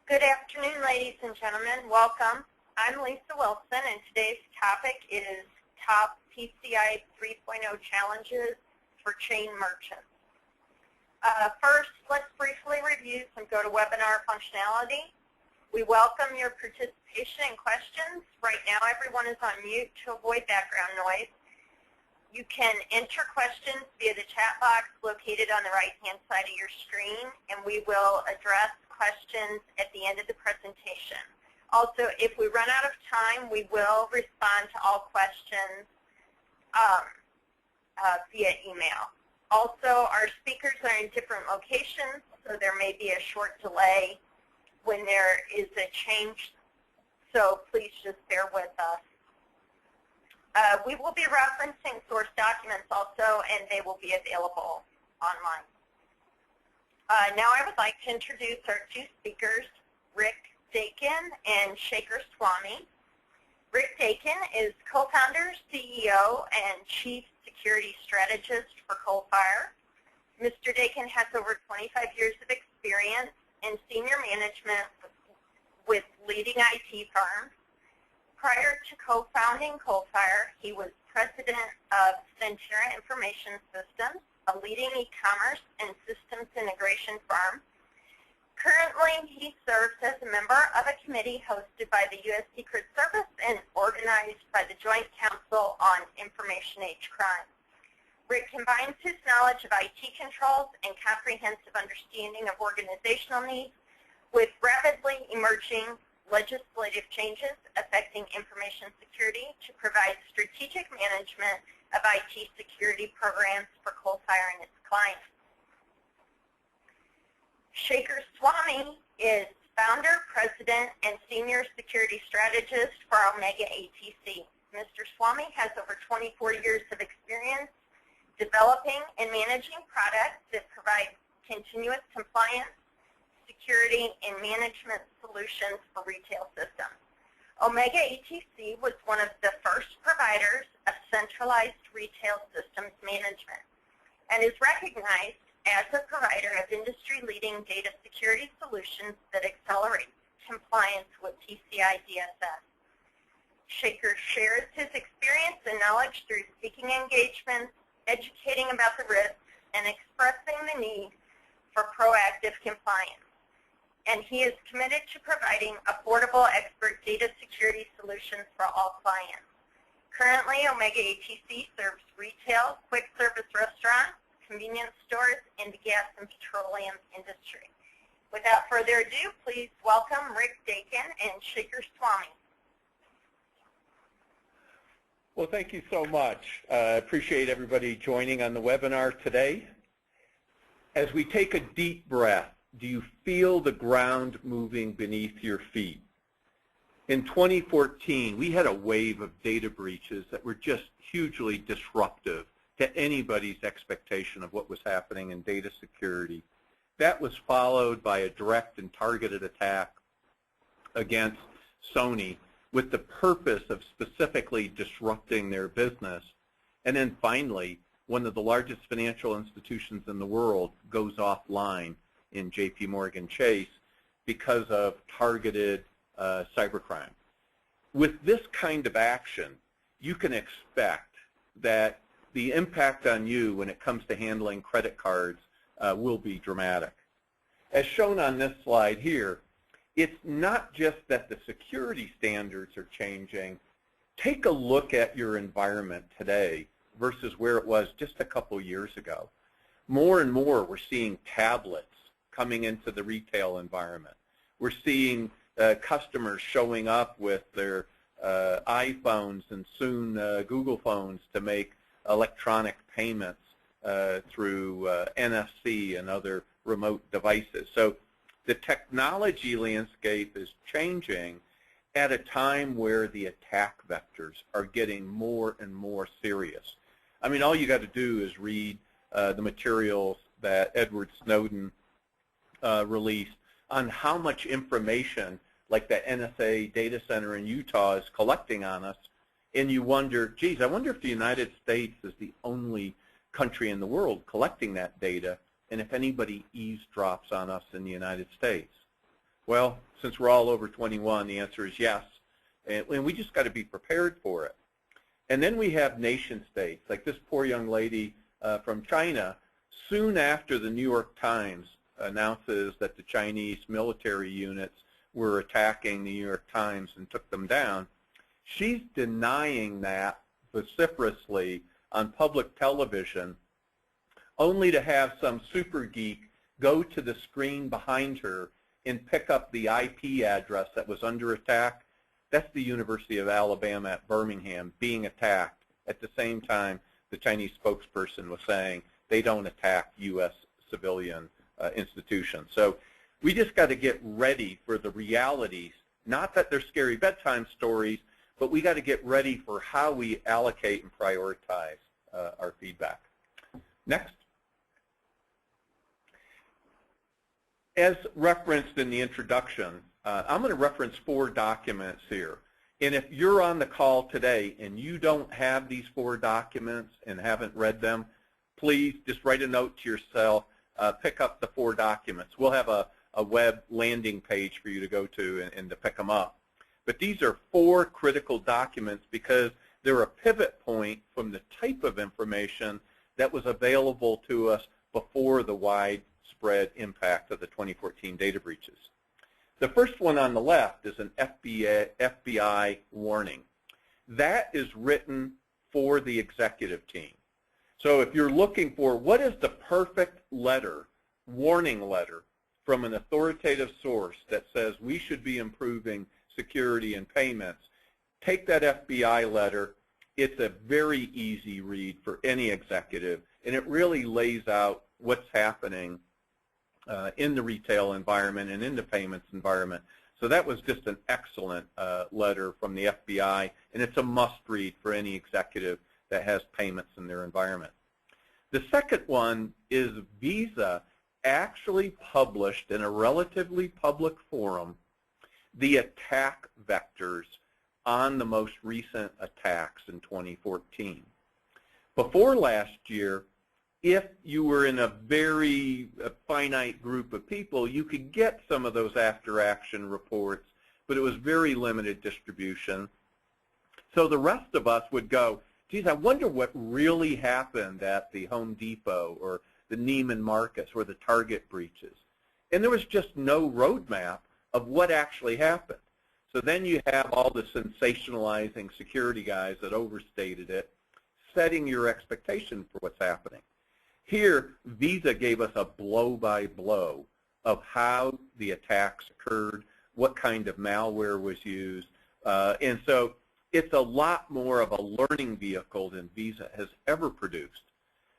Good afternoon, ladies and gentlemen. Welcome. I'm Lisa Wilson, and today's topic is top PCI 3.0 challenges for chain merchants. First, let's briefly review some GoToWebinar functionality. We welcome your participation and questions. Right now, everyone is on mute to avoid background noise. You can enter questions via the chat box located on the right-hand side of your screen, and we will address questions at the end of the presentation. Also, if we run out of time, we will respond to all questions via email. Also, our speakers are in different locations, so there may be a short delay when there is a change, so please just bear with us. We will be referencing source documents also, and they will be available online. Now I would like to introduce our two speakers, Rick Dakin and Shekhar Swamy. Rick Dakin is co-founder, CEO, and Chief Security Strategist for Coalfire. Mr. Dakin has over 25 years of experience in senior management with leading IT firms. Prior to co-founding Coalfire, he was president of Centralized Information Systems, a leading e-commerce and systems integration firm. Currently, he serves as a member of a committee hosted by the U.S. Secret Service and organized by the Joint Council on Information Age Crime. Rick combines his knowledge of IT controls and comprehensive understanding of organizational needs with rapidly emerging legislative changes affecting information security to provide strategic management of IT security programs for Coalfire and its clients. Shekhar Swamy is founder, president, and senior security strategist for Omega ATC. Mr. Swamy has over 24 years of experience developing and managing products that provide continuous compliance, security, and management solutions for retail systems. Omega ATC was one of the first providers of centralized retail systems management and is recognized as a provider of industry-leading data security solutions that accelerate compliance with PCI DSS. Shekhar shares his experience and knowledge through speaking engagements, educating about the risks, and expressing the need for proactive compliance. And he is committed to providing affordable expert data security solutions for all clients. Currently, Omega ATC serves retail, quick service restaurants, convenience stores, and the gas and petroleum industry. Without further ado, please welcome Rick Dakin and Shekhar Swamy. Well, thank you so much. I appreciate everybody joining on the webinar today. As we take a deep breath, do you feel the ground moving beneath your feet? In 2014, we had a wave of data breaches that were just hugely disruptive to anybody's expectation of what was happening in data security. That was followed by a direct and targeted attack against Sony with the purpose of specifically disrupting their business. And then finally, one of the largest financial institutions in the world goes offline in JP Morgan Chase because of targeted cybercrime. With this kind of action, you can expect that the impact on you when it comes to handling credit cards will be dramatic. As shown on this slide here, it's not just that the security standards are changing. Take a look at your environment today versus where it was just a couple years ago. More and more, we're seeing tablets coming into the retail environment. We're seeing customers showing up with their iPhones and soon Google phones to make electronic payments through NFC and other remote devices. So the technology landscape is changing at a time where the attack vectors are getting more and more serious. I mean, all you got to do is read the materials that Edward Snowden released on how much information like that NSA data center in Utah is collecting on us, and you wonder, geez, I wonder if the United States is the only country in the world collecting that data, and if anybody eavesdrops on us in the United States. Well, since we're all over 21, the answer is yes, and we just got to be prepared for it. And then we have nation states, like this poor young lady from China. Soon after the New York Times announces that the Chinese military units were attacking the New York Times and took them down, she's denying that vociferously on public television, only to have some super geek go to the screen behind her and pick up the IP address that was under attack. That's the University of Alabama at Birmingham being attacked at the same time the Chinese spokesperson was saying they don't attack U.S. civilian institutions. So we just got to get ready for the realities, not that they're scary bedtime stories, but we got to get ready for how we allocate and prioritize our feedback. Next. As referenced in the introduction, I'm going to reference 4 documents here. And if you're on the call today and you don't have these 4 documents and haven't read them, please just write a note to yourself, pick up the 4 documents. We'll have a web landing page for you to go to and to pick them up. But these are 4 critical documents because they're a pivot point from the type of information that was available to us before the widespread impact of the 2014 data breaches. The first one on the left is an FBI warning. That is written for the executive team. So if you're looking for what is the perfect letter, warning letter, from an authoritative source that says we should be improving security and payments, take that FBI letter. It's a very easy read for any executive, and it really lays out what's happening in the retail environment and in the payments environment. So that was just an excellent letter from the FBI, and it's a must-read for any executive that has payments in their environment. The second one is Visa actually published in a relatively public forum the attack vectors on the most recent attacks in 2014. Before last year, if you were in a very finite group of people, you could get some of those after-action reports, but it was very limited distribution. So the rest of us would go, geez, I wonder what really happened at the Home Depot or the Neiman Marcus or the Target breaches. And there was just no roadmap of what actually happened. So then you have all the sensationalizing security guys that overstated it, setting your expectation for what's happening. Here, Visa gave us a blow-by-blow of how the attacks occurred, what kind of malware was used, and so it's a lot more of a learning vehicle than Visa has ever produced.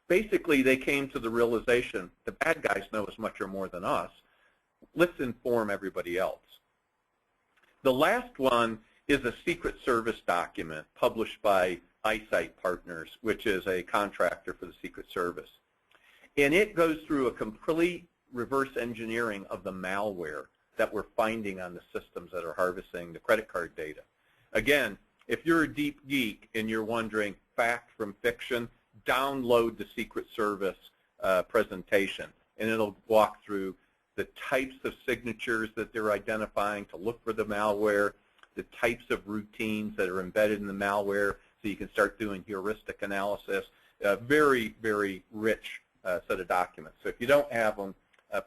Basically, they came to the realization the bad guys know as much or more than us. Let's inform everybody else. The last one is a Secret Service document published by Eyesight Partners, which is a contractor for the Secret Service. And it goes through a complete reverse engineering of the malware that we're finding on the systems that are harvesting the credit card data. Again, if you're a deep geek and you're wondering fact from fiction, download the Secret Service presentation, and it'll walk through the types of signatures that they're identifying to look for the malware, the types of routines that are embedded in the malware, so you can start doing heuristic analysis. Very, very rich set of documents. So if you don't have them,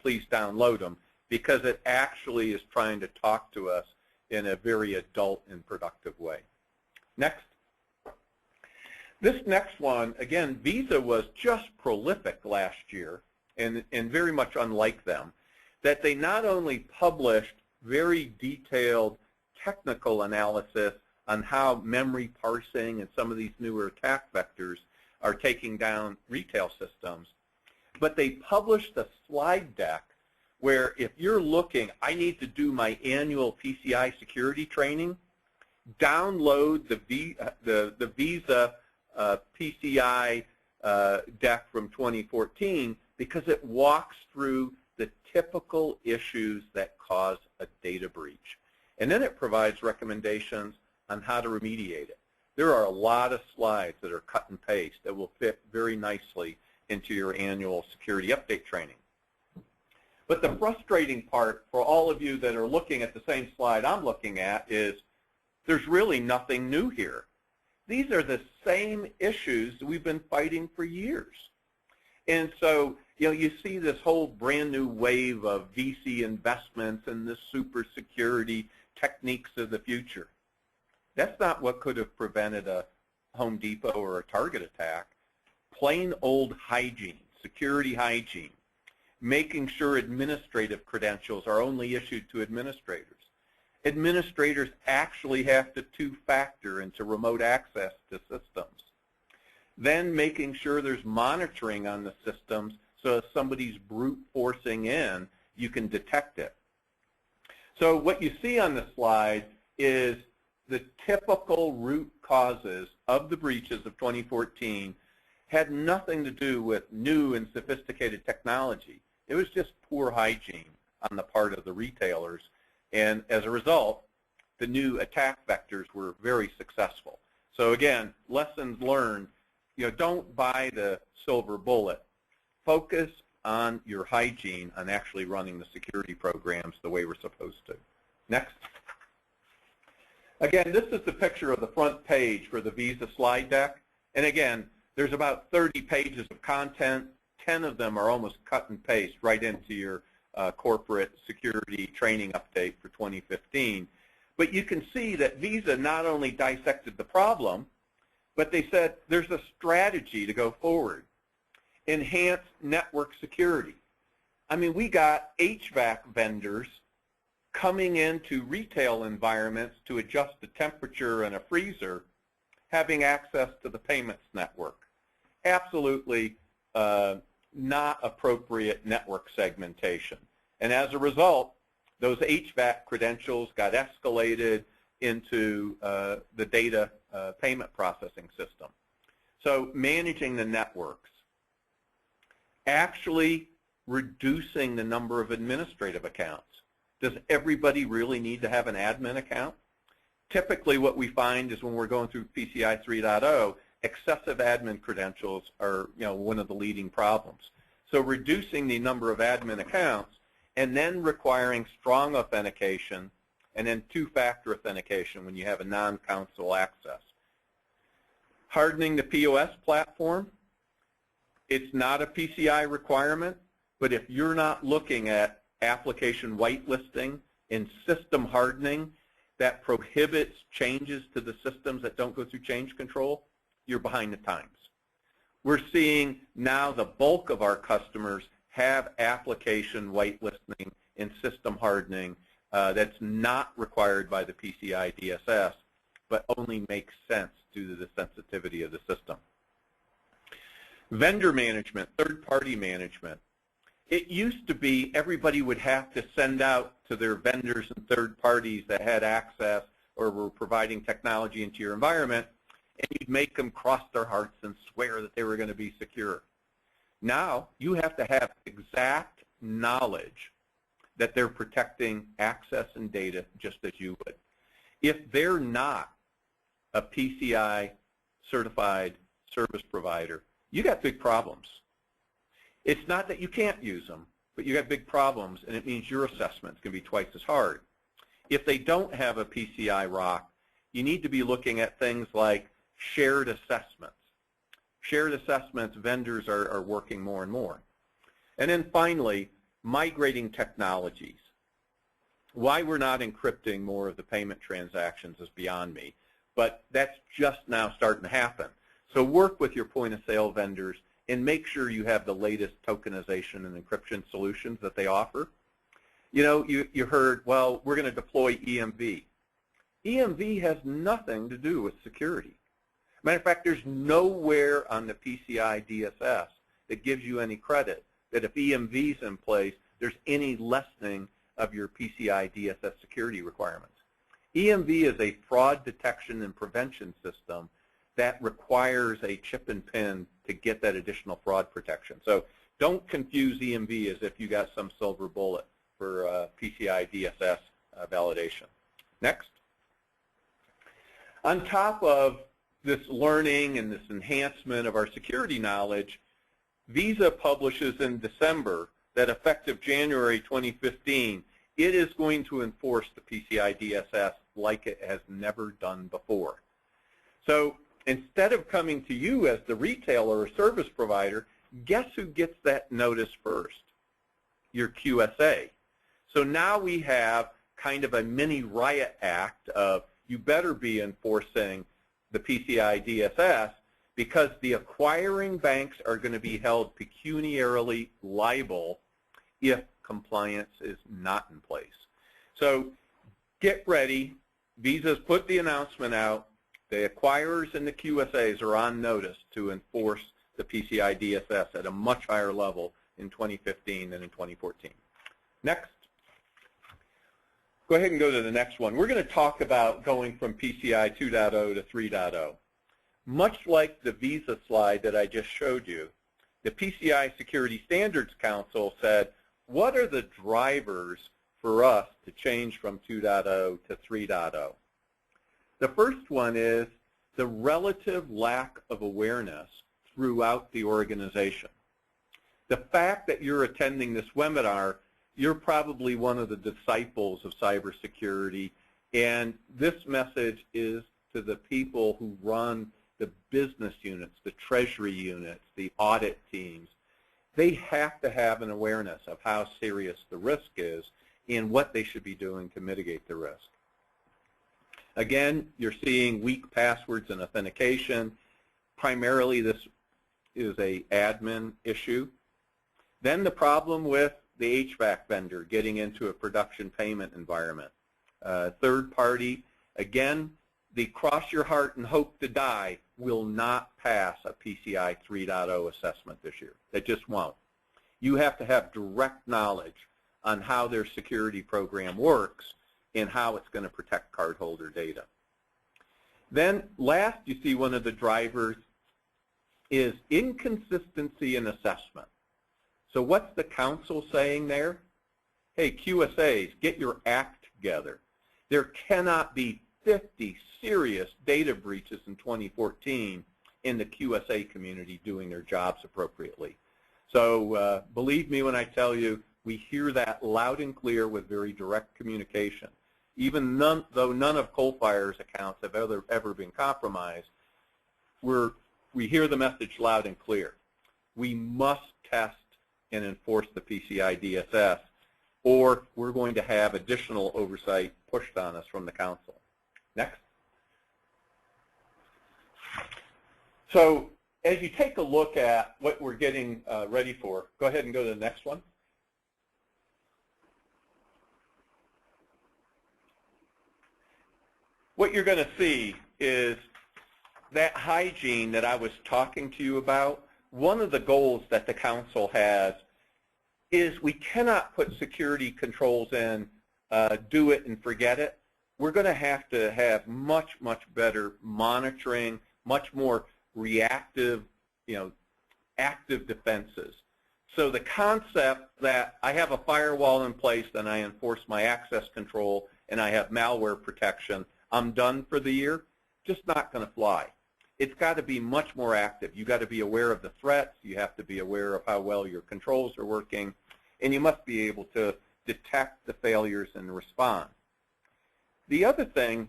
please download them, because it actually is trying to talk to us in a very adult and productive way. Next. This next one, again, Visa was just prolific last year, and very much unlike them, that they not only published very detailed technical analysis on how memory parsing and some of these newer attack vectors are taking down retail systems, but they published a slide deck where if you're looking, I need to do my annual PCI security training, download the Visa PCI deck from 2014, because it walks through the typical issues that cause a data breach. And then it provides recommendations on how to remediate it. There are a lot of slides that are cut and paste that will fit very nicely into your annual security update training. But the frustrating part for all of you that are looking at the same slide I'm looking at is there's really nothing new here. These are the same issues that we've been fighting for years. And so, you see this whole brand new wave of VC investments and the super security techniques of the future. That's not what could have prevented a Home Depot or a Target attack. Plain old hygiene, security hygiene, making sure administrative credentials are only issued to administrators. Administrators actually have to two-factor into remote access to systems. Then making sure there's monitoring on the systems so if somebody's brute forcing in, you can detect it. So what you see on the slide is the typical root causes of the breaches of 2014 had nothing to do with new and sophisticated technology. It was just poor hygiene on the part of the retailers. And as a result, the new attack vectors were very successful. So again, lessons learned, don't buy the silver bullet. Focus on your hygiene on actually running the security programs the way we're supposed to. Next. Again, this is the picture of the front page for the Visa slide deck. And again, there's about 30 pages of content. 10 of them are almost cut and paste right into your corporate security training update for 2015. But you can see that Visa not only dissected the problem, but they said there's a strategy to go forward. Enhance network security. I mean, we got HVAC vendors coming into retail environments to adjust the temperature in a freezer, having access to the payments network. Absolutely not appropriate network segmentation. And as a result, those HVAC credentials got escalated into the data payment processing system. So managing the networks, actually reducing the number of administrative accounts. Does everybody really need to have an admin account? Typically what we find is when we're going through PCI 3.0, excessive admin credentials are one of the leading problems. So reducing the number of admin accounts and then requiring strong authentication and then two-factor authentication when you have a non-console access. Hardening the POS platform. It's not a PCI requirement, but if you're not looking at application whitelisting and system hardening that prohibits changes to the systems that don't go through change control, you're behind the times. We're seeing now the bulk of our customers have application whitelisting and system hardening that's not required by the PCI DSS, but only makes sense due to the sensitivity of the system. Vendor management, third-party management. It used to be everybody would have to send out to their vendors and third parties that had access or were providing technology into your environment, and you'd make them cross their hearts and swear that they were going to be secure. Now, you have to have exact knowledge that they're protecting access and data just as you would. If they're not a PCI certified service provider, you got big problems. It's not that you can't use them, but you got big problems, and it means your assessment is going to be twice as hard. If they don't have a PCI ROC, you need to be looking at things like shared assessments. Shared assessments, vendors are working more and more. And then finally, migrating technologies. Why we're not encrypting more of the payment transactions is beyond me, but that's just now starting to happen. So work with your point-of-sale vendors and make sure you have the latest tokenization and encryption solutions that they offer. You heard, well, we're going to deploy EMV. EMV has nothing to do with security. Matter of fact, there's nowhere on the PCI DSS that gives you any credit that if EMV is in place, there's any lessening of your PCI DSS security requirements. EMV is a fraud detection and prevention system that requires a chip and pin to get that additional fraud protection. So don't confuse EMV as if you got some silver bullet for PCI DSS validation. Next. On top of this learning and this enhancement of our security knowledge, Visa publishes in December that effective January 2015, it is going to enforce the PCI DSS like it has never done before. So instead of coming to you as the retailer or service provider, guess who gets that notice first? Your QSA. So now we have kind of a mini riot act of you better be enforcing the PCI DSS because the acquiring banks are going to be held pecuniarily liable if compliance is not in place. So get ready. Visa's put the announcement out. The acquirers and the QSAs are on notice to enforce the PCI DSS at a much higher level in 2015 than in 2014. Next. Go ahead and go to the next one. We're going to talk about going from PCI 2.0 to 3.0. Much like the Visa slide that I just showed you, the PCI Security Standards Council said, what are the drivers for us to change from 2.0 to 3.0? The first one is the relative lack of awareness throughout the organization. The fact that you're attending this webinar, you're probably one of the disciples of cybersecurity, and this message is to the people who run the business units, the treasury units, the audit teams. They have to have an awareness of how serious the risk is and what they should be doing to mitigate the risk. Again, you're seeing weak passwords and authentication. Primarily, this is an admin issue. Then the problem with the HVAC vendor getting into a production payment environment. Third party, again, the cross your heart and hope to die will not pass a PCI 3.0 assessment this year. It just won't. You have to have direct knowledge on how their security program works and how it's going to protect cardholder data. Then last, you see one of the drivers is inconsistency in assessment. So what's the council saying there? Hey, QSAs, get your act together. There cannot be 50 serious data breaches in 2014 in the QSA community doing their jobs appropriately. So believe me when I tell you, we hear that loud and clear with very direct communication. Even though none of Coalfire's accounts have ever been compromised, we hear the message loud and clear. We must test and enforce the PCI DSS, or we're going to have additional oversight pushed on us from the council. Next. So as you take a look at what we're getting ready for, go ahead and go to the next one. What you're going to see is that hygiene that I was talking to you about. One of the goals that the council has is we cannot put security controls in, do it and forget it. We're going to have much, much better monitoring, much more reactive, active defenses. So the concept that I have a firewall in place and I enforce my access control and I have malware protection, I'm done for the year, just not going to fly. It's got to be much more active. You've got to be aware of the threats. You have to be aware of how well your controls are working. And you must be able to detect the failures and respond. The other thing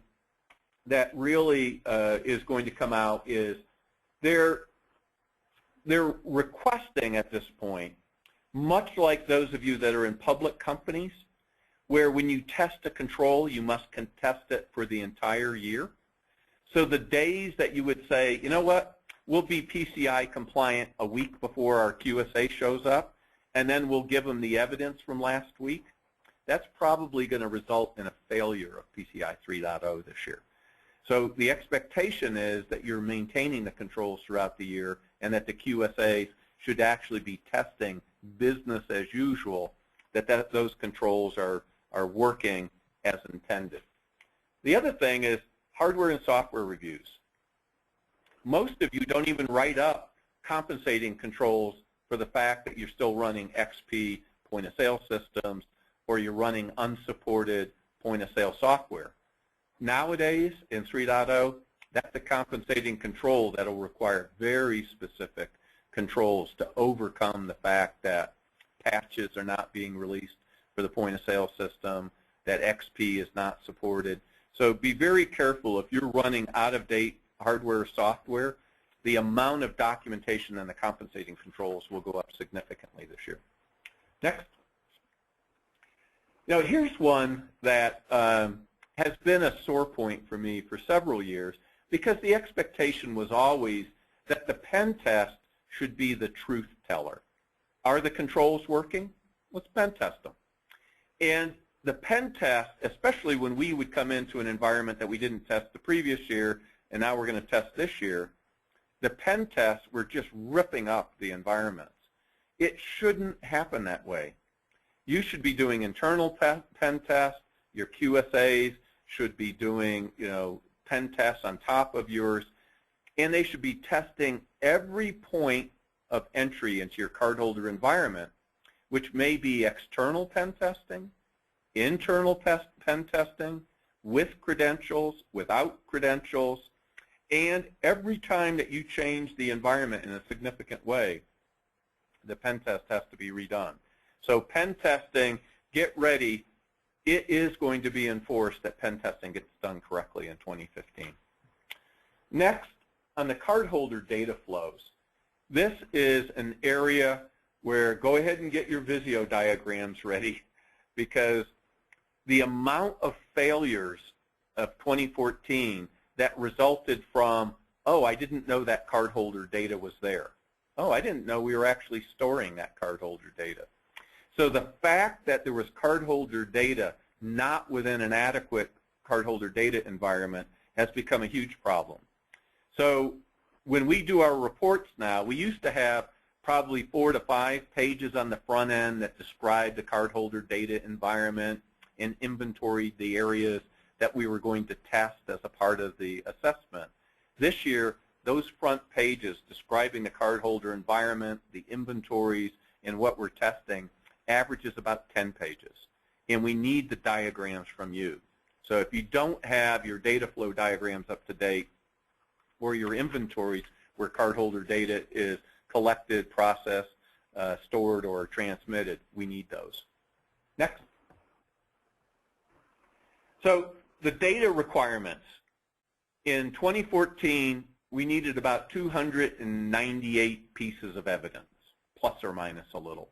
that really is going to come out is they're requesting at this point, much like those of you that are in public companies, where when you test a control, you must contest it for the entire year. So the days that you would say, you know what, we'll be PCI compliant a week before our QSA shows up, and then we'll give them the evidence from last week, that's probably going to result in a failure of PCI 3.0 this year. So the expectation is that you're maintaining the controls throughout the year and that the QSAs should actually be testing business as usual, that those controls are working as intended. The other thing is hardware and software reviews. Most of you don't even write up compensating controls for the fact that you're still running XP point-of-sale systems or you're running unsupported point-of-sale software. Nowadays, in 3.0, that's a compensating control that will require very specific controls to overcome the fact that patches are not being released for the point-of-sale system, that XP is not supported. So be very careful if you're running out-of-date hardware or software. The amount of documentation and the compensating controls will go up significantly this year. Next. Now here's one that has been a sore point for me for several years, because the expectation was always that the pen test should be the truth teller. Are the controls working? Let's pen test them. And the pen test, especially when we would come into an environment that we didn't test the previous year, and now we're going to test this year, the pen tests were just ripping up the environments. It shouldn't happen that way. You should be doing internal pen tests. Your QSAs should be doing, pen tests on top of yours, and they should be testing every point of entry into your cardholder environment, which may be external pen testing, internal pen testing, with credentials, without credentials, and every time that you change the environment in a significant way, the pen test has to be redone. So pen testing, get ready. It is going to be enforced that pen testing gets done correctly in 2015. Next, on the cardholder data flows, this is an area where go ahead and get your Visio diagrams ready, because the amount of failures of 2014 that resulted from, oh, I didn't know that cardholder data was there. Oh, I didn't know we were actually storing that cardholder data. So the fact that there was cardholder data not within an adequate cardholder data environment has become a huge problem. So when we do our reports now, we used to have probably 4 to 5 pages on the front end that described the cardholder data environment and inventoried the areas that we were going to test as a part of the assessment. This year, those front pages describing the cardholder environment, the inventories, and what we're testing averages about 10 pages. And we need the diagrams from you. So if you don't have your data flow diagrams up to date, or your inventories where cardholder data is collected, processed, stored, or transmitted, we need those. Next. So the data requirements. In 2014, we needed about 298 pieces of evidence, plus or minus a little.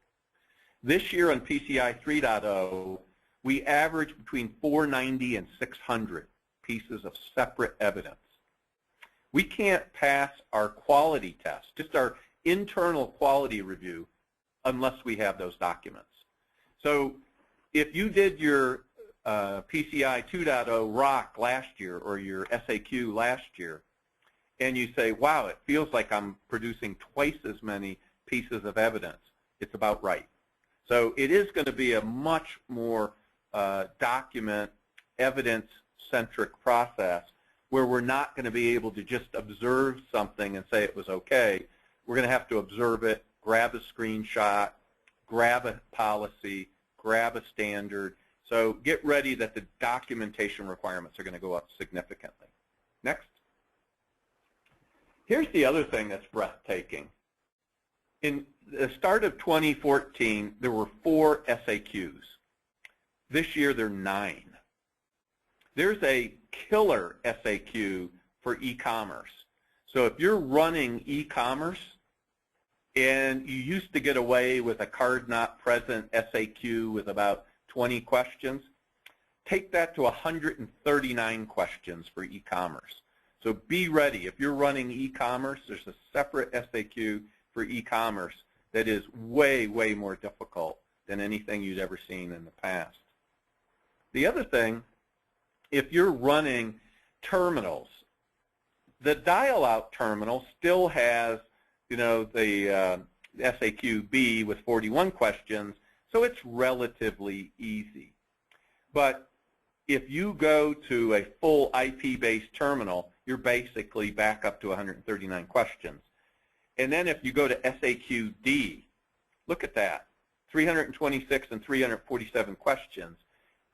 This year on PCI 3.0, we average between 490 and 600 pieces of separate evidence. We can't pass our quality test, just our internal quality review, unless we have those documents. So if you did your PCI 2.0 ROC last year or your SAQ last year, and you say, wow, it feels like I'm producing twice as many pieces of evidence, it's about right. So it is going to be a much more document, evidence-centric process where we're not going to be able to just observe something and say it was okay. We're going to have to observe it, grab a screenshot, grab a policy, grab a standard. So get ready that the documentation requirements are going to go up significantly. Next. Here's the other thing that's breathtaking. In the start of 2014, there were 4 SAQs. This year, there are 9. There's a killer SAQ for e-commerce. So if you're running e-commerce and you used to get away with a card not present SAQ with about 20 questions, take that to 139 questions for e-commerce. So be ready. If you're running e-commerce, there's a separate SAQ for e-commerce that is way, way more difficult than anything you'd ever seen in the past. The other thing, if you're running terminals, the dial-out terminal still has, the SAQ-B with 41 questions, so it's relatively easy. But if you go to a full IP-based terminal, you're basically back up to 139 questions. And then if you go to SAQ-D, look at that, 326 and 347 questions.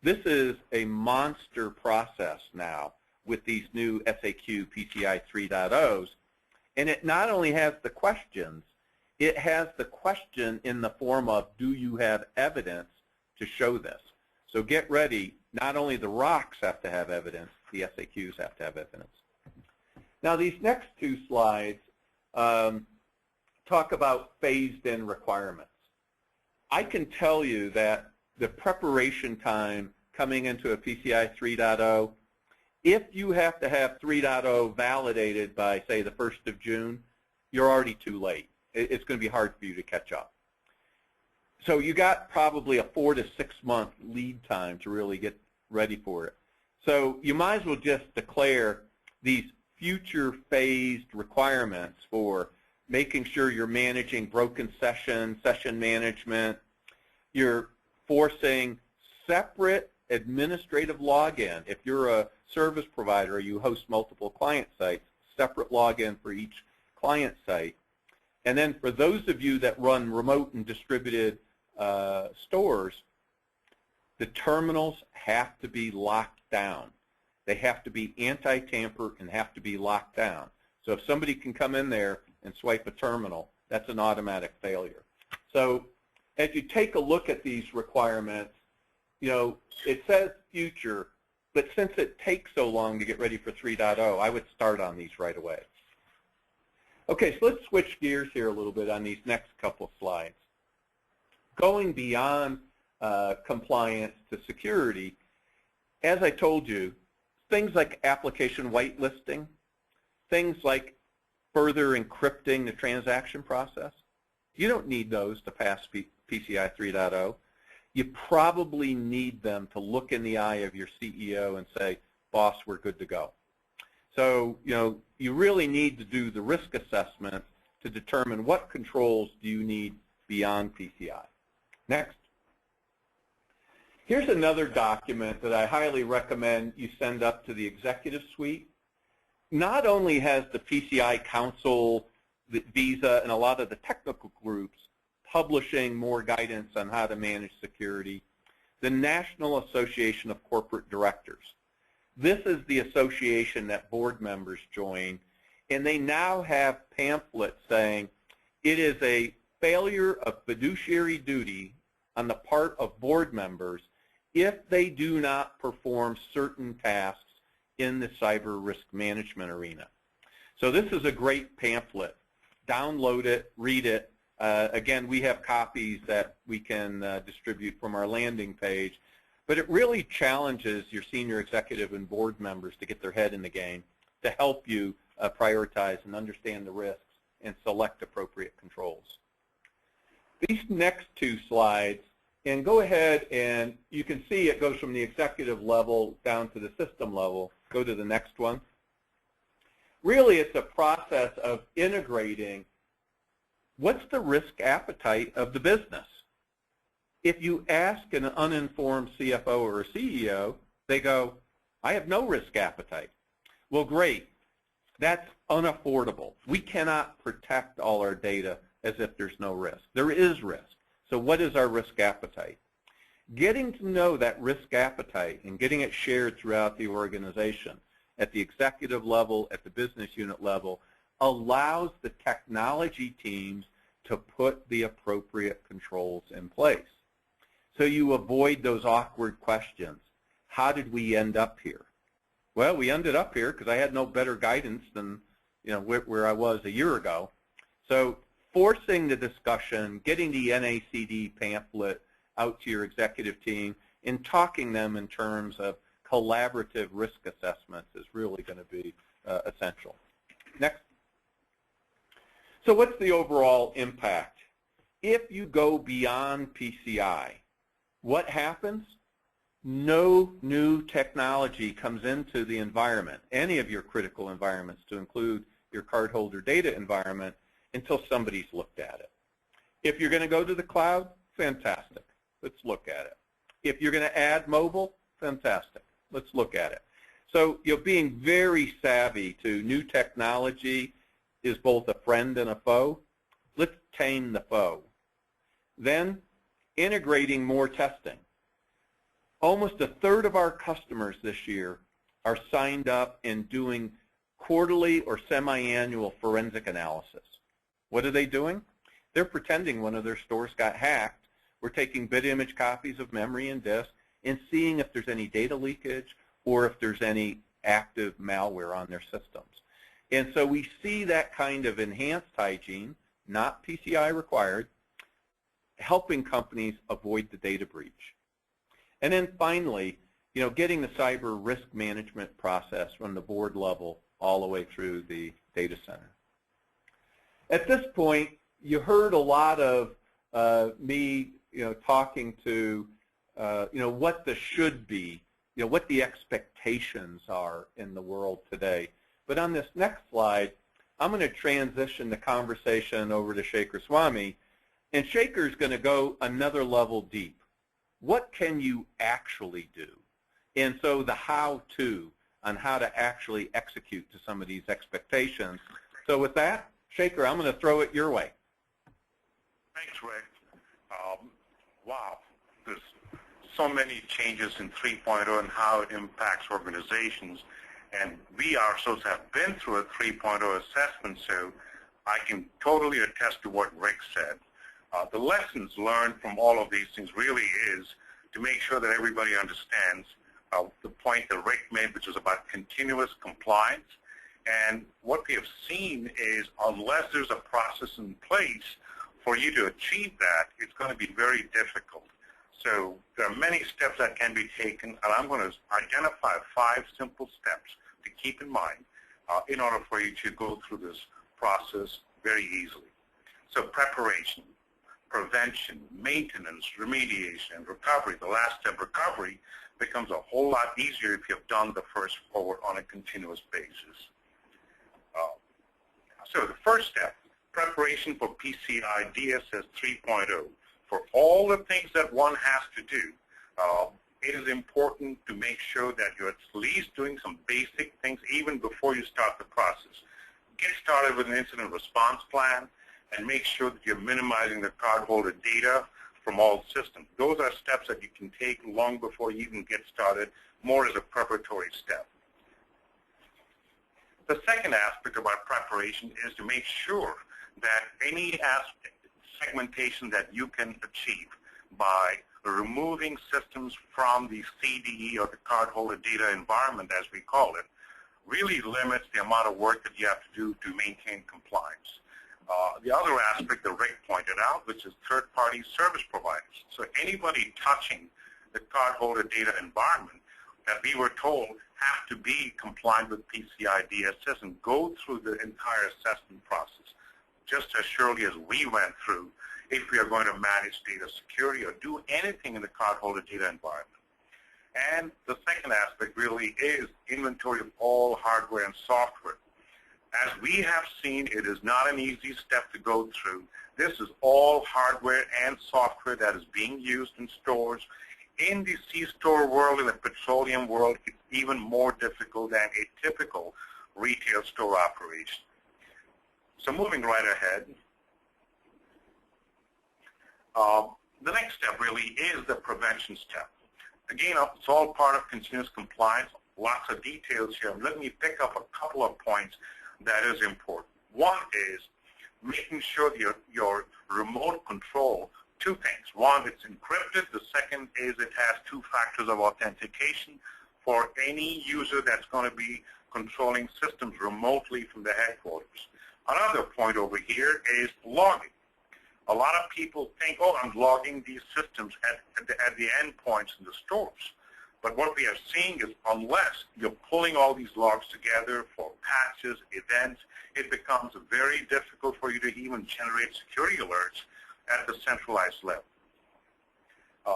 This is a monster process now with these new SAQ PCI 3.0s. And it not only has the questions, it has the question in the form of, do you have evidence to show this? So get ready. Not only the rocks have to have evidence, the SAQs have to have evidence. Now these next two slides talk about phased-in requirements. I can tell you that the preparation time coming into a PCI 3.0, if you have to have 3.0 validated by, say, the 1st of June, you're already too late. It's going to be hard for you to catch up. So you got probably a 4 to 6 month lead time to really get ready for it. So you might as well just declare these future phased requirements for making sure you're managing broken session management. You're forcing separate administrative login. If you're a service provider or you host multiple client sites, separate login for each client site. And then for those of you that run remote and distributed stores, the terminals have to be locked down. They have to be anti-tamper and have to be locked down. So if somebody can come in there and swipe a terminal, that's an automatic failure. So as you take a look at these requirements, you know, it says future, but since it takes so long to get ready for 3.0, I would start on these right away. Okay, so let's switch gears here a little bit on these next couple slides. Going beyond compliance to security, as I told you, things like application whitelisting, things like further encrypting the transaction process, you don't need those to pass PCI 3.0. You probably need them to look in the eye of your CEO and say, boss, we're good to go. So, you know, you really need to do the risk assessment to determine what controls do you need beyond PCI. Next. Here's another document that I highly recommend you send up to the executive suite. Not only has the PCI Council, the Visa, and a lot of the technical groups publishing more guidance on how to manage security, the National Association of Corporate Directors. This is the association that board members join, and they now have pamphlets saying it is a failure of fiduciary duty on the part of board members if they do not perform certain tasks in the cyber risk management arena. So this is a great pamphlet. Download it, read it. Again, we have copies that we can distribute from our landing page. But it really challenges your senior executive and board members to get their head in the game to help you prioritize and understand the risks and select appropriate controls. These next two slides, and go ahead and you can see it goes from the executive level down to the system level. Go to the next one. Really, it's a process of integrating what's the risk appetite of the business. If you ask an uninformed CFO or a CEO, they go, I have no risk appetite. Well, great. That's unaffordable. We cannot protect all our data as if there's no risk. There is risk. So what is our risk appetite? Getting to know that risk appetite and getting it shared throughout the organization at the executive level, at the business unit level, allows the technology teams to put the appropriate controls in place. So you avoid those awkward questions. How did we end up here? Well, we ended up here because I had no better guidance than where I was a year ago. So forcing the discussion, getting the NACD pamphlet out to your executive team, and talking them in terms of collaborative risk assessments is really going to be essential. Next. So what's the overall impact? If you go beyond PCI, what happens? No new technology comes into the environment, any of your critical environments, to include your cardholder data environment, until somebody's looked at it. If you're going to go to the cloud, fantastic. Let's look at it. If you're going to add mobile, fantastic. Let's look at it. So being very savvy to new technology is both a friend and a foe. Let's tame the foe. Then integrating more testing. Almost a third of our customers this year are signed up and doing quarterly or semi-annual forensic analysis. What are they doing? they're pretending one of their stores got hacked. We're taking bit image copies of memory and disk and seeing if there's any data leakage or if there's any active malware on their systems. And so we see that kind of enhanced hygiene, not PCI required, helping companies avoid the data breach. And then finally, getting the cyber risk management process from the board level all the way through the data center. At this point, you heard a lot of me, talking to, what the should be, what the expectations are in the world today. But on this next slide, I'm going to transition the conversation over to Shekhar Swamy, and Shekhar's going to go another level deep. What can you actually do? And so the how-to on how to actually execute to some of these expectations. So with that, Shekhar, I'm going to throw it your way. Thanks, Rick. Wow, there's so many changes in 3.0 and how it impacts organizations. And we ourselves have been through a 3.0 assessment, so I can totally attest to what Rick said. The lessons learned from all of these things really is to make sure that everybody understands the point that Rick made, which is about continuous compliance. And what we have seen is unless there's a process in place for you to achieve that, it's going to be very difficult. So there are many steps that can be taken, and I'm going to identify 5 simple steps to keep in mind in order for you to go through this process very easily. So preparation, prevention, maintenance, remediation, and recovery. The last step, recovery, becomes a whole lot easier if you've done the first 4 on a continuous basis. So the first step, preparation for PCI DSS 3.0. For all the things that one has to do, it is important to make sure that you're at least doing some basic things even before you start the process. Get started with an incident response plan and make sure that you're minimizing the cardholder data from all systems. Those are steps that you can take long before you even get started, more as a preparatory step. The second aspect of our preparation is to make sure that any segmentation that you can achieve by removing systems from the CDE or the cardholder data environment, as we call it, really limits the amount of work that you have to do to maintain compliance. The other aspect that Rick pointed out, which is third-party service providers. So anybody touching the cardholder data environment that we were told have to be compliant with PCI DSS and go through the entire assessment process, just as surely as we went through if we are going to manage data security or do anything in the cardholder data environment. And the second aspect really is inventory of all hardware and software. As we have seen, it is not an easy step to go through. This is all hardware and software that is being used in stores. In the C-store world, in the petroleum world, it's even more difficult than a typical retail store operation. So moving right ahead, the next step really is the prevention step. Again, it's all part of continuous compliance, lots of details here. Let me pick up a couple of points that is important. One is making sure that your remote control, 2 things. One, it's encrypted. The second is it has 2 factors of authentication for any user that's going to be controlling systems remotely from the headquarters. Another point over here is logging. A lot of people think, oh, I'm logging these systems at the endpoints in the stores. But what we are seeing is unless you're pulling all these logs together for patches, events, it becomes very difficult for you to even generate security alerts at the centralized level.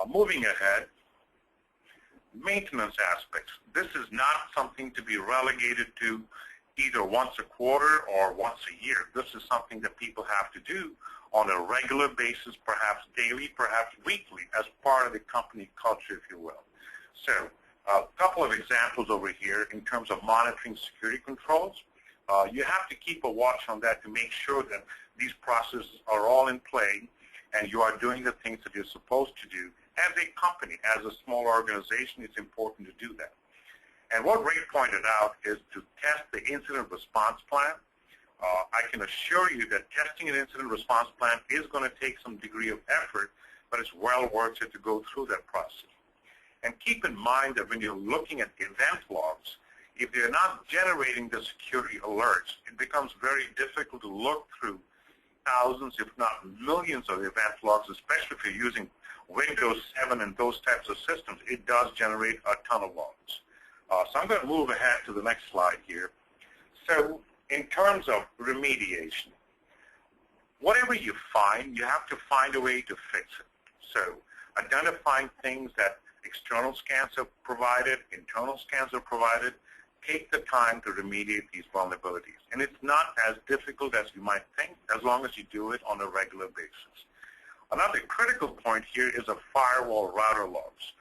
Moving ahead, maintenance aspects. This is not something to be relegated to either once a quarter or once a year. This is something that people have to do on a regular basis, perhaps daily, perhaps weekly, as part of the company culture, if you will. So a couple of examples over here in terms of monitoring security controls. You have to keep a watch on that to make sure that these processes are all in play and you are doing the things that you're supposed to do. As a company, as a small organization, it's important to do that. And what Ray pointed out is to test the incident response plan I can assure you that testing an incident response plan is going to take some degree of effort, but it's well worth it to go through that process. And keep in mind that when you're looking at event logs, if they're not generating the security alerts, it becomes very difficult to look through thousands, if not millions of event logs, especially if you're using Windows 7 and those types of systems. It does generate a ton of logs. So I'm going to move ahead to the next slide here. So in terms of remediation, whatever you find, you have to find a way to fix it. So identifying things that external scans have provided, internal scans have provided, take the time to remediate these vulnerabilities. And it's not as difficult as you might think, as long as you do it on a regular basis. Another critical point here is a firewall router logs.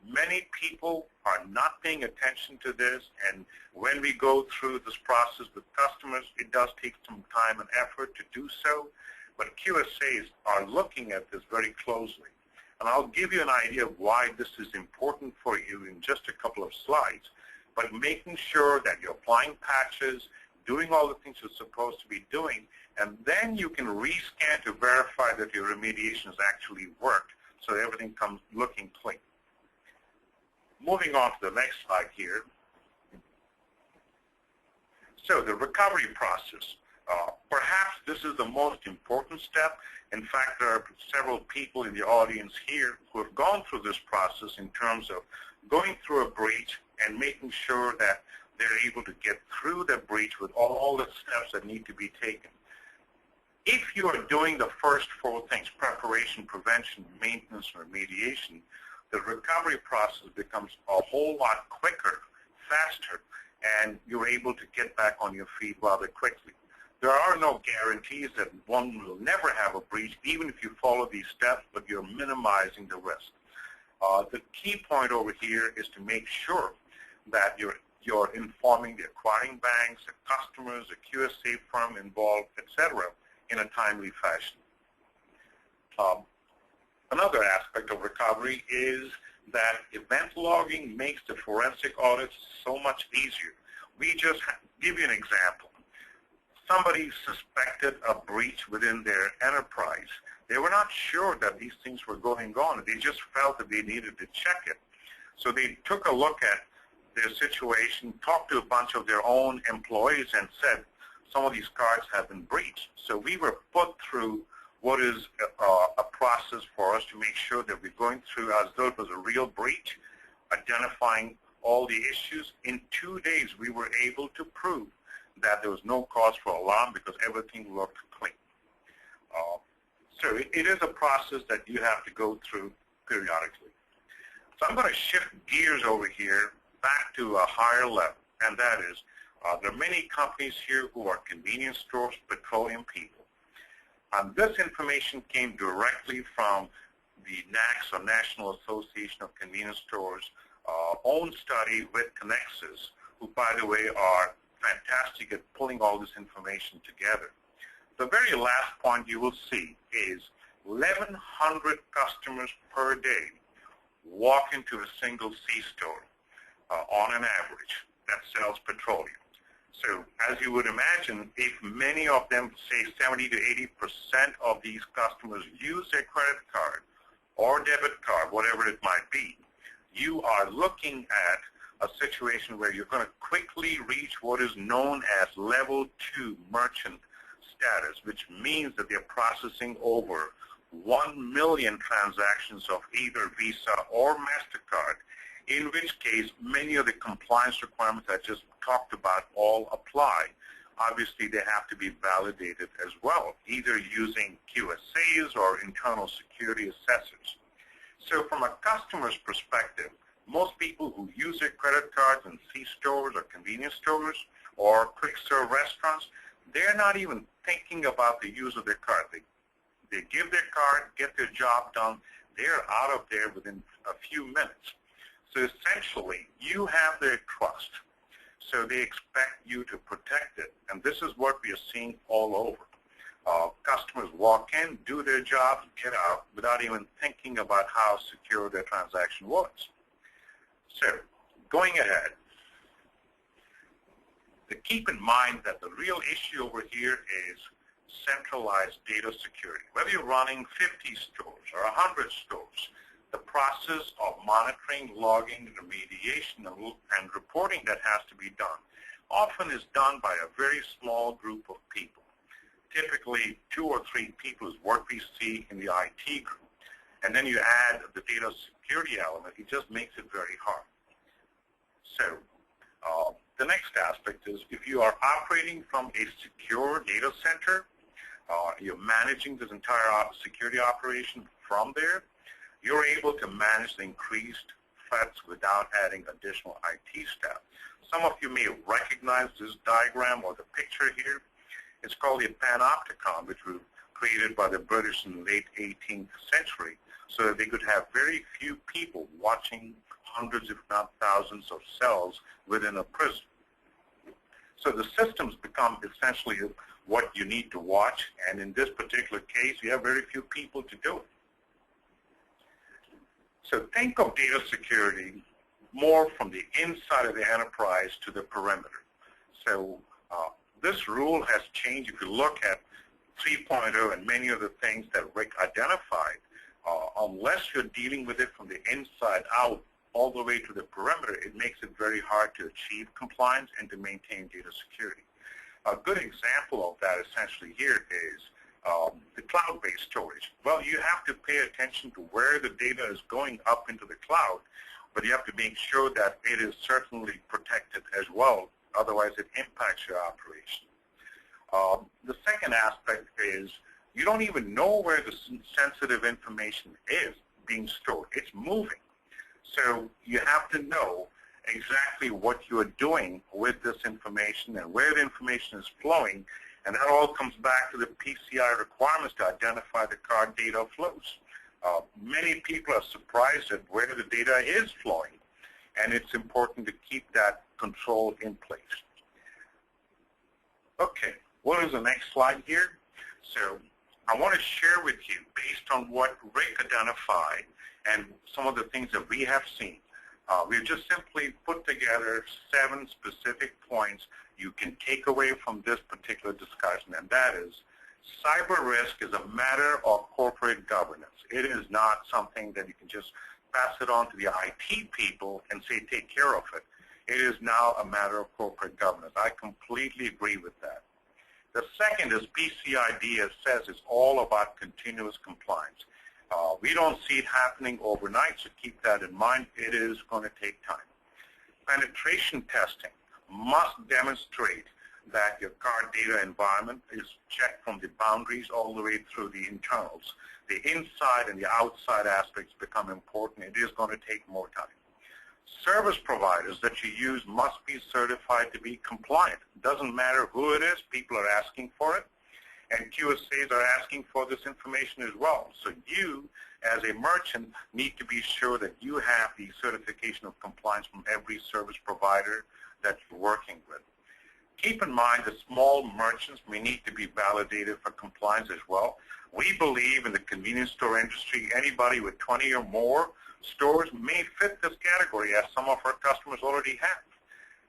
Many people are not paying attention to this, and when we go through this process with customers, it does take some time and effort to do so, but QSAs are looking at this very closely. And I'll give you an idea of why this is important for you in just a couple of slides, but making sure that you're applying patches, doing all the things you're supposed to be doing, and then you can rescan to verify that your remediation has actually worked, so everything comes looking clean. Moving on to the next slide here. So the recovery process. Perhaps this is the most important step. In fact, there are several people in the audience here who have gone through this process in terms of going through a breach and making sure that they're able to get through the breach with all the steps that need to be taken. If you are doing the first four things, preparation, prevention, maintenance, remediation, the recovery process becomes a whole lot quicker, faster, and you're able to get back on your feet rather quickly. There are no guarantees that one will never have a breach, even if you follow these steps, but you're minimizing the risk. The key point over here is to make sure that you're informing the acquiring banks, the customers, the QSA firm involved, etc., in a timely fashion. Another aspect of recovery is that event logging makes the forensic audits so much easier. We just give you an example. Somebody suspected a breach within their enterprise. They were not sure that these things were going on. They just felt that they needed to check it. So they took a look at their situation, talked to a bunch of their own employees, and said, some of these cards have been breached. So we were put through what is a process for us to make sure that we're going through as though it was a real breach, identifying all the issues. In 2 days, we were able to prove that there was no cause for alarm because everything looked clean. So it is a process that you have to go through periodically. So I'm going to shift gears over here back to a higher level, and that is there are many companies here who are convenience stores patrolling people. This information came directly from the NACS, or National Association of Convenience Stores, own study with Connexus, who, by the way, are fantastic at pulling all this information together. The very last point you will see is 1,100 customers per day walk into a single C-store on an average that sells petroleum. So as you would imagine, if many of them, say 70 to 80% of these customers use their credit card or debit card, whatever it might be, you are looking at a situation where you're going to quickly reach what is known as level 2 merchant status, which means that they're processing over 1 million transactions of either Visa or MasterCard, in which case many of the compliance requirements I just talked about all apply. Obviously, they have to be validated as well, either using QSAs or internal security assessors. So from a customer's perspective, most people who use their credit cards in C-stores or convenience stores or quick-serve restaurants, they're not even thinking about the use of their card. They give their card, get their job done, they're out of there within a few minutes. So essentially, you have their trust. So they expect you to protect it. And this is what we are seeing all over. Customers walk in, do their job, get out without even thinking about how secure their transaction was. So going ahead, To keep in mind that the real issue over here is centralized data security. Whether you're running 50 stores or 100 stores, the process of monitoring, logging, remediation, and reporting that has to be done often is done by a very small group of people. Typically 2 or 3 people is what we see in the IT group. And then you add the data security element, it just makes it very hard. So the next aspect is if you are operating from a secure data center, you're managing this entire security operation from there, you're able to manage the increased threats without adding additional IT staff. Some of you may recognize this diagram or the picture here. It's called the panopticon, which was created by the British in the late 18th century so that they could have very few people watching hundreds, if not thousands, of cells within a prison. So the systems become essentially what you need to watch, and in this particular case, you have very few people to do it. So think of data security more from the inside of the enterprise to the perimeter. So this rule has changed. If you look at 3.0 and many of the things that Rick identified, unless you're dealing with it from the inside out all the way to the perimeter, it makes it very hard to achieve compliance and to maintain data security. A good example of that essentially here is the cloud-based storage. Well, you have to pay attention to where the data is going up into the cloud, but you have to make sure that it is certainly protected as well. Otherwise, it impacts your operation. The second aspect is you don't even know where the sensitive information is being stored. It's moving. So you have to know exactly what you are doing with this information and where the information is flowing, and that all comes back to the PCI requirements to identify the card data flows. Many people are surprised at where the data is flowing, and it's important to keep that control in place. Okay, what is the next slide here? So I want to share with you, based on what Rick identified and some of the things that we have seen, we've just simply put together 7 specific points you can take away from this particular discussion, and that is cyber risk is a matter of corporate governance. It is not something that you can just pass it on to the IT people and say, take care of it. It is now a matter of corporate governance. I completely agree with that. The second is PCI, as says, is all about continuous compliance. We don't see it happening overnight, so keep that in mind. It is going to take time. Penetration testing must demonstrate that your card data environment is checked from the boundaries all the way through the internals. The inside and the outside aspects become important. It is going to take more time. Service providers that you use must be certified to be compliant. It doesn't matter who it is, people are asking for it, and QSAs are asking for this information as well. So you, as a merchant, need to be sure that you have the certification of compliance from every service provider that you're working with. Keep in mind that small merchants may need to be validated for compliance as well. We believe in the convenience store industry, anybody with 20 or more stores may fit this category, as some of our customers already have.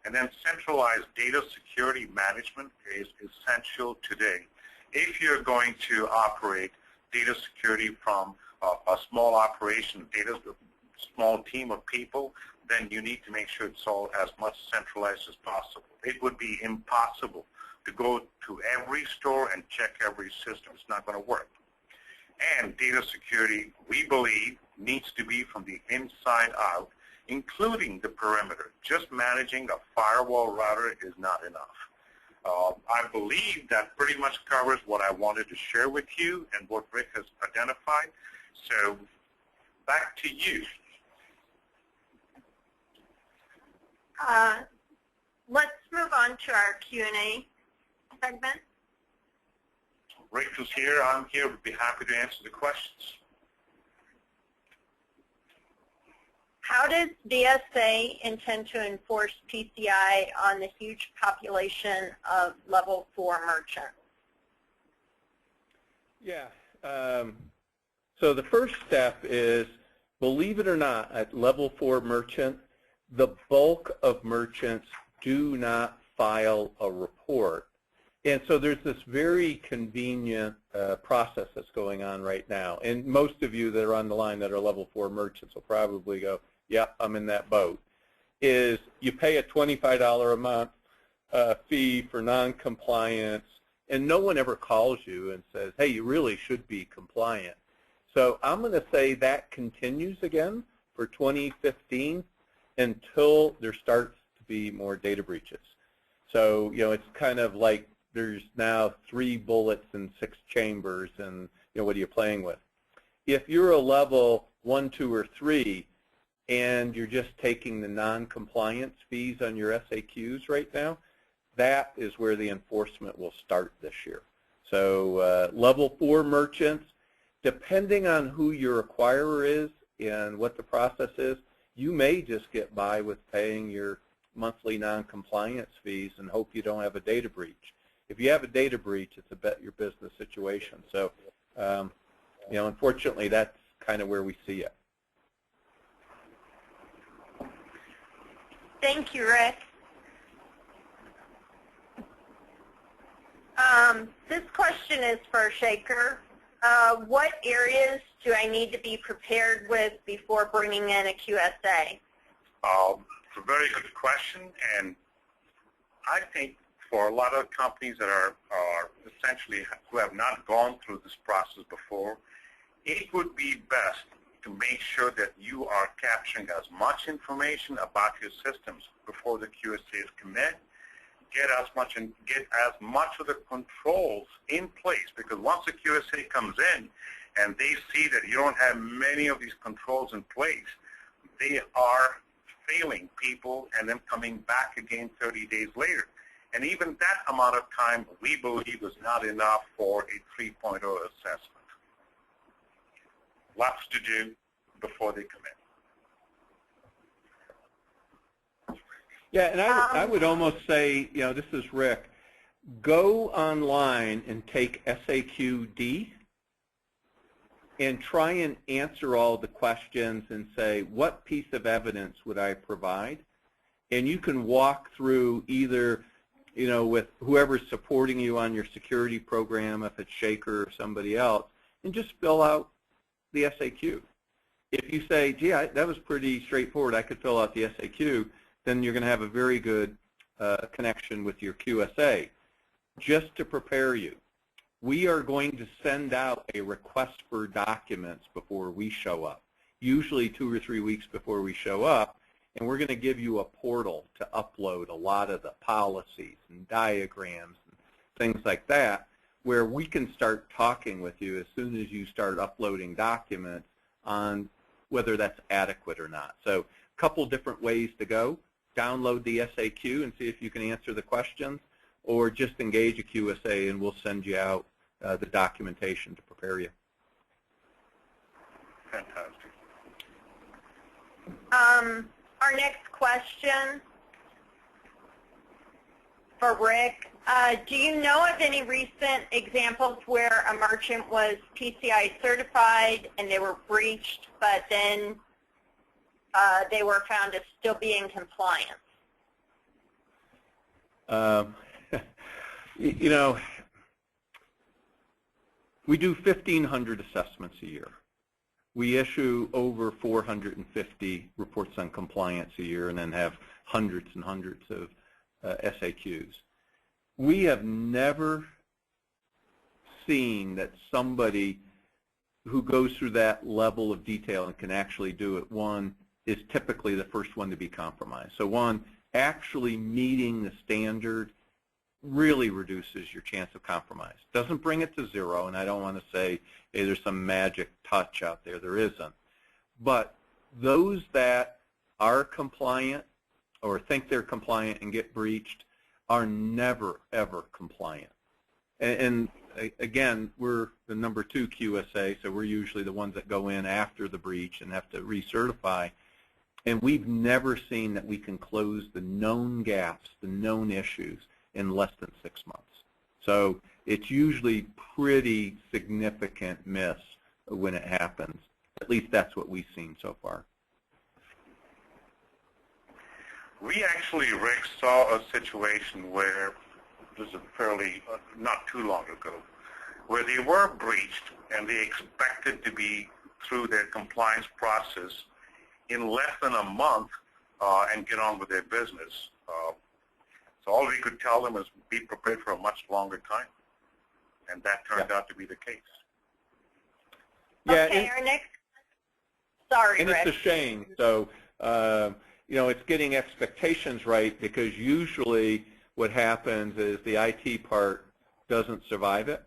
And then centralized data security management is essential today. If you're going to operate data security from a small operation, small team of people, then you need to make sure it's all as much centralized as possible. It would be impossible to go to every store and check every system. It's not going to work. And data security, we believe, needs to be from the inside out, including the perimeter. Just managing a firewall router is not enough. I believe that pretty much covers what I wanted to share with you and what Rick has identified. So back to you. Let's move on to our Q&A segment. Rick is here. I'm here. We'd be happy to answer the questions. How does DSA intend to enforce PCI on the huge population of level 4 merchants? Yeah. So the first step is, believe it or not, at level 4 merchant, the bulk of merchants do not file a report. And so there's this very convenient process that's going on right now. And most of you that are on the line that are level 4 merchants will probably go, yeah, I'm in that boat, is you pay a $25 a month fee for non-compliance, and no one ever calls you and says, hey, you really should be compliant. So I'm going to say that continues again for 2015 until there starts to be more data breaches. So, you know, it's kind of like there's now 3 bullets in 6 chambers, and, you know, what are you playing with? If you're a level 1, 2, or 3, and you're just taking the non-compliance fees on your SAQs right now, that is where the enforcement will start this year. So level 4 merchants, depending on who your acquirer is and what the process is, you may just get by with paying your monthly non-compliance fees and hope you don't have a data breach. If you have a data breach, it's a bet your business situation. So, you know, unfortunately, that's kind of where we see it. Thank you, Rick. This question is for Shaker. What areas do I need to be prepared with before bringing in a QSA? It's a very good question, and I think for a lot of companies that are essentially who have not gone through this process before, it would be best to make sure that you are capturing as much information about your systems before the QSAs commit. Get as much of the controls in place, because once the QSA comes in and they see that you don't have many of these controls in place, they are failing people and then coming back again 30 days later. And even that amount of time, we believe, is not enough for a 3.0 assessment. Lots to do before they commit. Yeah, and I would almost say, you know, this is Rick, go online and take SAQD and try and answer all the questions and say, what piece of evidence would I provide? And you can walk through either, you know, with whoever's supporting you on your security program, if it's Shaker or somebody else, and just fill out the SAQ. If you say, gee, that was pretty straightforward, I could fill out the SAQ, then you're going to have a very good connection with your QSA. Just to prepare you, we are going to send out a request for documents before we show up, usually 2 or 3 weeks before we show up, and we're going to give you a portal to upload a lot of the policies and diagrams and things like that, where we can start talking with you as soon as you start uploading documents on whether that's adequate or not. So a couple different ways to go. Download the SAQ and see if you can answer the questions, or just engage a QSA and we'll send you out the documentation to prepare you. Fantastic. Our next question for Rick. Do you know of any recent examples where a merchant was PCI certified and they were breached, but then they were found to still be in compliance? You know, we do 1,500 assessments a year. We issue over 450 reports on compliance a year and then have hundreds and hundreds of SAQs. We have never seen that somebody who goes through that level of detail and can actually do it, one, is typically the first one to be compromised. So one, actually meeting the standard really reduces your chance of compromise. Doesn't bring it to zero, and I don't want to say, hey, there's some magic touch out there. There isn't. But those that are compliant or think they're compliant and get breached are never, ever compliant. And again, we're the number 2 QSA, so we're usually the ones that go in after the breach and have to recertify. And we've never seen that we can close the known gaps, the known issues, in less than 6 months. So it's usually pretty significant miss when it happens. At least that's what we've seen so far. We actually, Rick, saw a situation where, this is fairly, not too long ago, where they were breached and they expected to be through their compliance process in less than a month and get on with their business. So all we could tell them is be prepared for a much longer time. And that turned out to be the case. Yeah, okay, our next, sorry, and Rick. it's a shame. So, you know, it's getting expectations right, because usually what happens is the IT part doesn't survive it.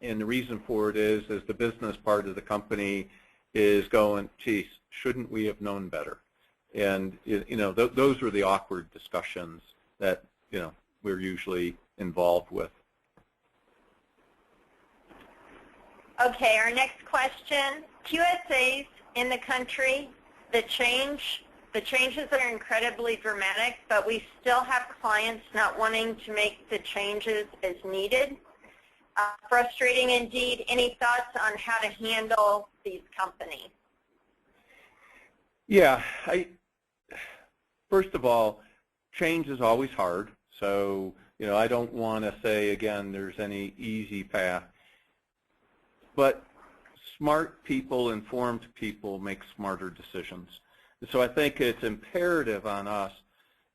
And the reason for it is the business part of the company is going, geez, shouldn't we have known better? And, you know, those are the awkward discussions that, you know, we're usually involved with. Okay, our next question, QSAs in the country, the changes are incredibly dramatic, but we still have clients not wanting to make the changes as needed. Frustrating indeed. Any thoughts on how to handle these companies? Yeah, first of all, change is always hard. So, you know, I don't want to say, again, there's any easy path. But smart people, informed people make smarter decisions. So I think it's imperative on us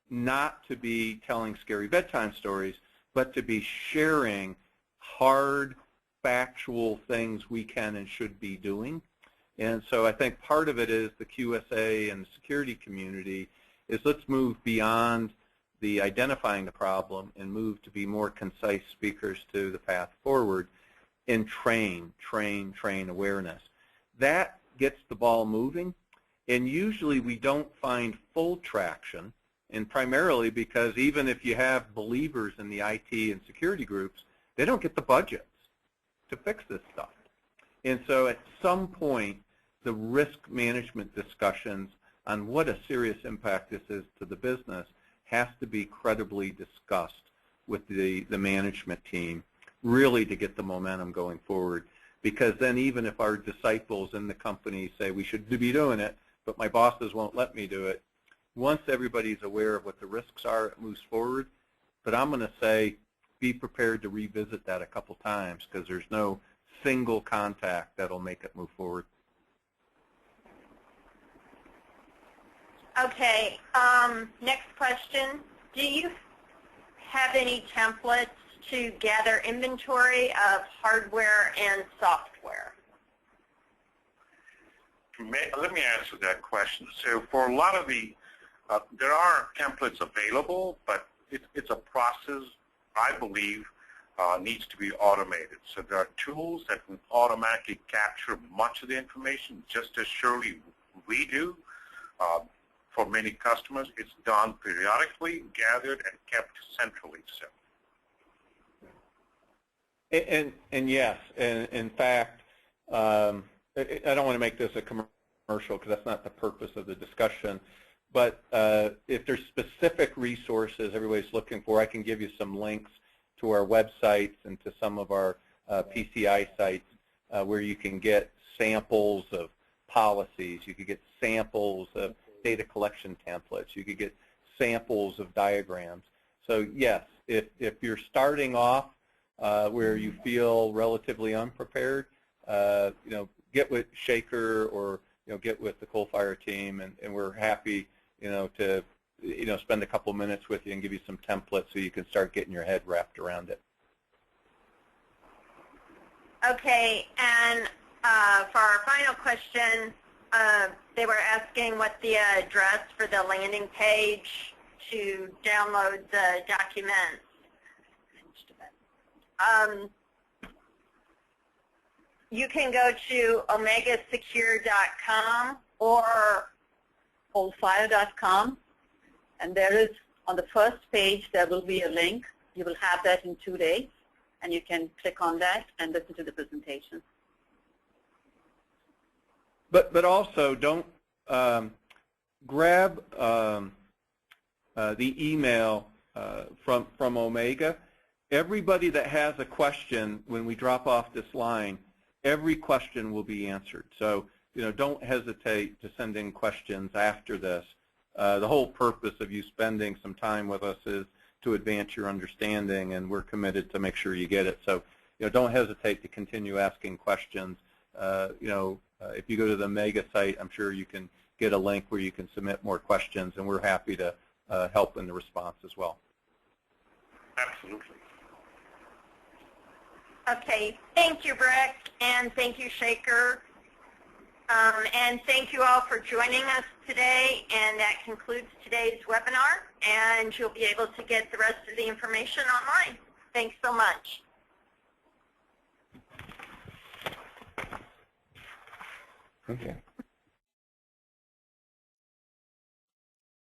not to be telling scary bedtime stories, but to be sharing hard, factual things we can and should be doing. And so I think part of it is the QSA and the security community is let's move beyond the identifying the problem and move to be more concise speakers to the path forward and train awareness. That gets the ball moving, and usually we don't find full traction, and primarily because even if you have believers in the IT and security groups, they don't get the budgets to fix this stuff. And so at some point, the risk management discussions on what a serious impact this is to the business has to be credibly discussed with the management team, really to get the momentum going forward. Because then even if our disciples in the company say we should be doing it, but my bosses won't let me do it, once everybody's aware of what the risks are, it moves forward. But I'm going to say be prepared to revisit that a couple times, because there's no single contact that'll make it move forward. Okay, next question. Do you have any templates to gather inventory of hardware and software? Let me answer that question. So for a lot of the, there are templates available, but it's a process, I believe, needs to be automated. So there are tools that can automatically capture much of the information, just as surely we do. For many customers, it's done periodically, gathered, and kept centrally. So. And yes, and in fact, I don't want to make this a commercial because that's not the purpose of the discussion, but if there's specific resources everybody's looking for, I can give you some links to our websites and to some of our PCI sites where you can get samples of policies, you could get samples of data collection templates, you could get samples of diagrams. So yes, if you're starting off where you feel relatively unprepared, you know, get with Shaker or, you know, get with the Coal-Fire team, and we're happy, you know, to, you know, spend a couple minutes with you and give you some templates so you can start getting your head wrapped around it. Okay, and for our final question, they were asking what the address for the landing page to download the documents. You can go to omegasecure.com or coalfire.com, and there is, on the first page, there will be a link. You will have that in 2 days, and you can click on that and listen to the presentation. But also don't grab the email from Omega. Everybody that has a question, when we drop off this line, every question will be answered. So, you know, don't hesitate to send in questions after this. The whole purpose of you spending some time with us is to advance your understanding, and we're committed to make sure you get it. So, don't hesitate to continue asking questions. If you go to the MEGA site, I'm sure you can get a link where you can submit more questions, and we're happy to help in the response as well. Absolutely. Okay, thank you, Rick, and thank you, Shaker. And thank you all for joining us today, and that concludes today's webinar, and you'll be able to get the rest of the information online. Thanks so much. Okay.